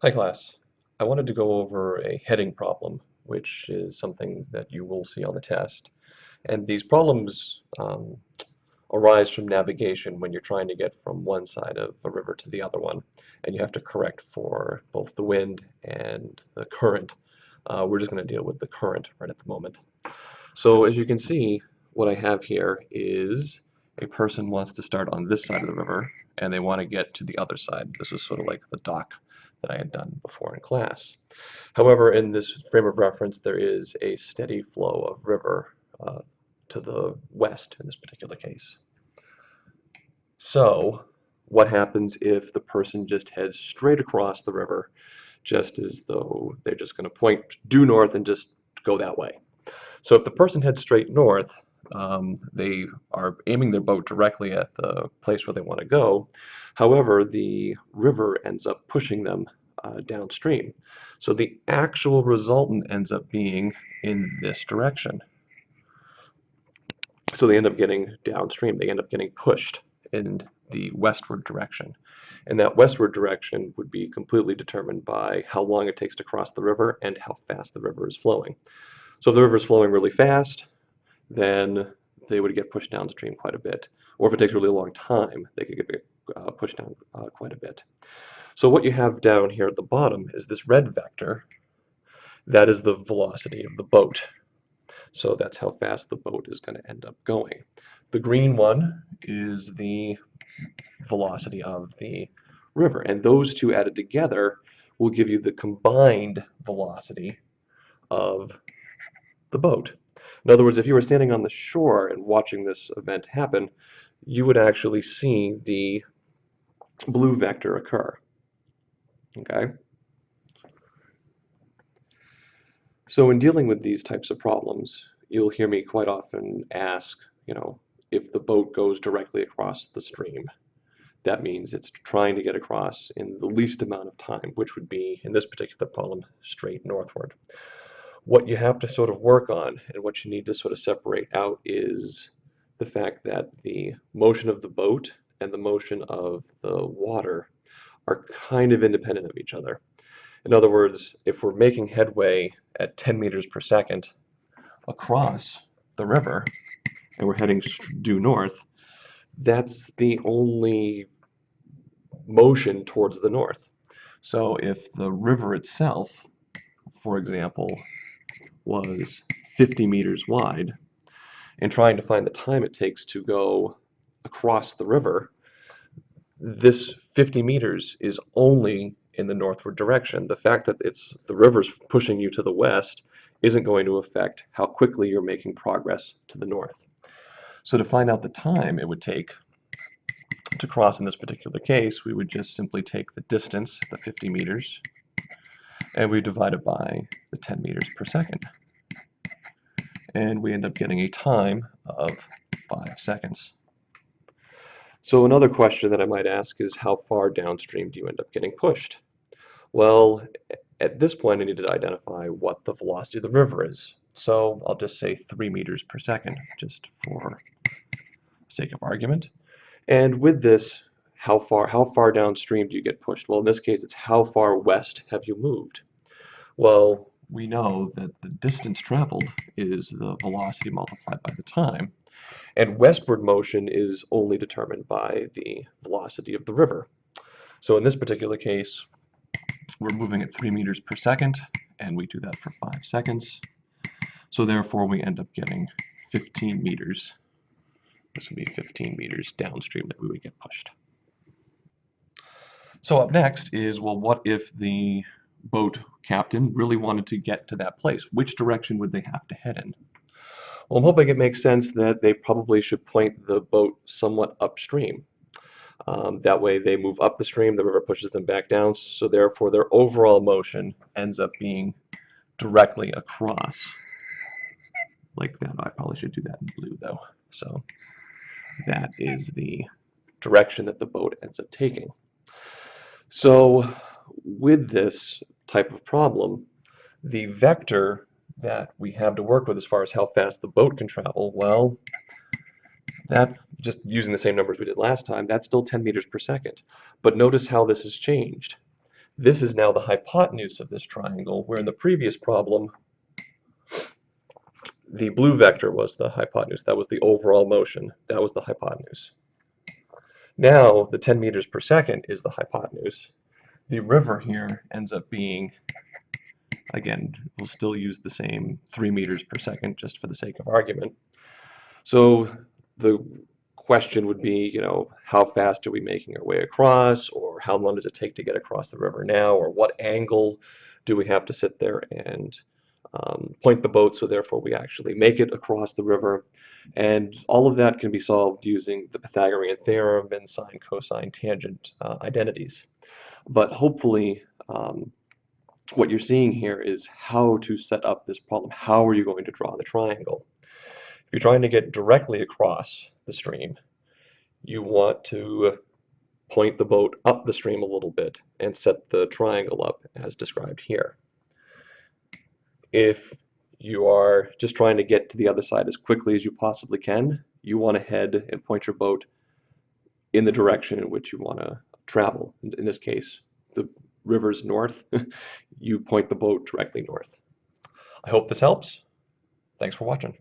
Hi class. I wanted to go over a heading problem, which is something that you will see on the test. And these problems arise from navigation when you're trying to get from one side of a river to the other one. And you have to correct for both the wind and the current. We're just going to deal with the current right at the moment. So as you can see, what I have here is a person wants to start on this side of the river and they want to get to the other side. This was sort of like the dock that I had done before in class. However, in this frame of reference, there is a steady flow of river to the west in this particular case. So what happens if the person just heads straight across the river, just as though they're just going to point due north and just go that way? So if the person heads straight north, they are aiming their boat directly at the place where they want to go. However, the river ends up pushing them downstream. So the actual resultant ends up being in this direction. So they end up getting downstream. They end up getting pushed in the westward direction. And that westward direction would be completely determined by how long it takes to cross the river and how fast the river is flowing. So if the river is flowing really fast, then they would get pushed downstream quite a bit. Or if it takes a really long time, they could get pushed down quite a bit. So what you have down here at the bottom is this red vector. That is the velocity of the boat. So that's how fast the boat is going to end up going. The green one is the velocity of the river. And those two added together will give you the combined velocity of the boat. In other words, if you were standing on the shore and watching this event happen, you would actually see the blue vector occur. Okay? So in dealing with these types of problems, you'll hear me quite often ask, if the boat goes directly across the stream, that means it's trying to get across in the least amount of time, which would be, in this particular problem, straight northward. What you have to sort of work on and what you need to sort of separate out is the fact that the motion of the boat and the motion of the water are kind of independent of each other. In other words, if we're making headway at 10 meters per second across the river and we're heading due north, that's the only motion towards the north. So if the river itself, for example, was 50 meters wide, and trying to find the time it takes to go across the river, this 50 meters is only in the northward direction. The fact that the river's pushing you to the west isn't going to affect how quickly you're making progress to the north. So to find out the time it would take to cross in this particular case, we would just simply take the distance, the 50 meters, and we divide it by the 10 meters per second. And we end up getting a time of 5 seconds. So another question that I might ask is, how far downstream do you end up getting pushed? Well, at this point I need to identify what the velocity of the river is. So I'll just say 3 meters per second, just for sake of argument. And with this, how far downstream do you get pushed? Well, in this case, it's how far west have you moved? Well, we know that the distance traveled is the velocity multiplied by the time. And westward motion is only determined by the velocity of the river. So in this particular case, we're moving at 3 meters per second, and we do that for 5 seconds. So therefore, we end up getting 15 meters. This would be 15 meters downstream that we would get pushed. So up next is, well, what if the boat captain really wanted to get to that place? Which direction would they have to head in? Well, I'm hoping it makes sense that they probably should point the boat somewhat upstream. That way they move up the stream, the river pushes them back down, so therefore their overall motion ends up being directly across. Like that. I probably should do that in blue though. So that is the direction that the boat ends up taking. So with this type of problem, the vector that we have to work with as far as how fast the boat can travel, well, that, just using the same numbers we did last time, that's still 10 meters per second. But notice how this has changed. This is now the hypotenuse of this triangle, where in the previous problem, the blue vector was the hypotenuse. That was the overall motion. That was the hypotenuse. Now, the 10 meters per second is the hypotenuse. The river here ends up being, again, we'll still use the same 3 meters per second just for the sake of argument. So the question would be, how fast are we making our way across, or how long does it take to get across the river now, or what angle do we have to sit there and point the boat so therefore we actually make it across the river. And all of that can be solved using the Pythagorean theorem and sine, cosine, tangent identities. But hopefully what you're seeing here is how to set up this problem. How are you going to draw the triangle? If you're trying to get directly across the stream, you want to point the boat up the stream a little bit and set the triangle up as described here. If you are just trying to get to the other side as quickly as you possibly can, you want to head and point your boat in the direction in which you want to travel. In this case, the river's north. You point the boat directly north. I hope this helps. Thanks for watching.